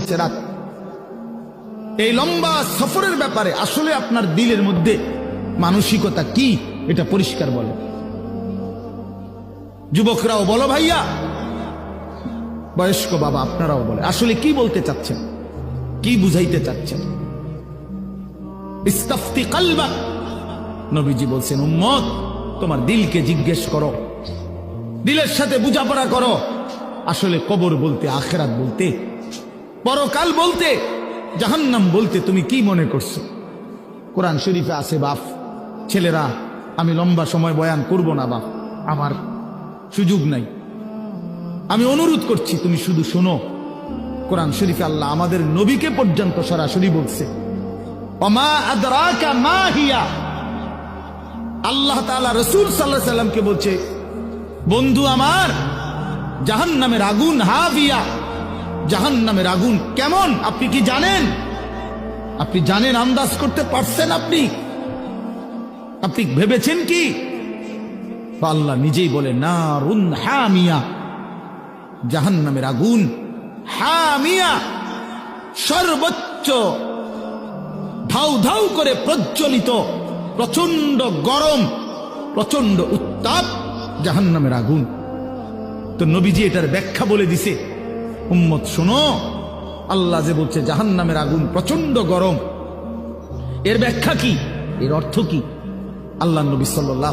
সিরাত। এই লম্বা সফরের ব্যাপারে আসলে আপনার দিলের মধ্যে মানসিকতা কি এটা পরিষ্কার বলে। যুবকরাও বলো ভাইয়া, বয়স্ক বাবা আপনারাও বলে, আসলে কি বলতে চাচ্ছেন, কি বুঝাইতে চাচ্ছেন? ইস্তাফতি কলবাক, নবীজি বলছেন উম্মত তোমার দিলকে জিজ্ঞেস করো, দিলের সাথে বুঝাপড়া করো। আসলে কবর বলতে, আখিরাত বলতে, পরকাল বলতে, জাহান্নাম বলতে তুমি কি মনে করছো? কোরআন শরীফে আছে বাপ, ছেলেরা আমি লম্বা সময় বয়ান করব না বাপ, আমার সুযোগ নাই, আমি অনুরোধ করছি তুমি শুধু শোনো। কোরআন শরীফে আল্লাহ আমাদের নবীকে পর্যন্ত সরাসরি বলছে ওমা আদরাকা মা হিয়া। আল্লাহ তাআলা রাসূল সাল্লাল্লাহু আলাইহি সাল্লামকে বলছে বন্ধু আমার, জাহান্নামের আগুন হাবিয়া, জাহান্নামের আগুন কেমন আপনি কি জানেন? আপনি জানেন, আন্দাজ করতে পারছেন? আপনি ভেবেছেন কি? আল্লাহ নিজেই বলে নারুন হামিয়া, জাহান্নামের আগুন হামিয়া, সর্বোচ্চ ধাউ ধাউ করে প্রজ্বলিত, প্রচন্ড গরম, প্রচন্ড উত্তাপ জাহান্নামের আগুন। তো নবীজি এটার ব্যাখ্যা বলে দিছে, উম্মত শোনো, আল্লাহ যে বলছে জাহান্নামের আগুন প্রচন্ড গরম, এর ব্যাখ্যা কি, এর অর্থ কি? আল্লাহ নবী সাল্লাল্লাহু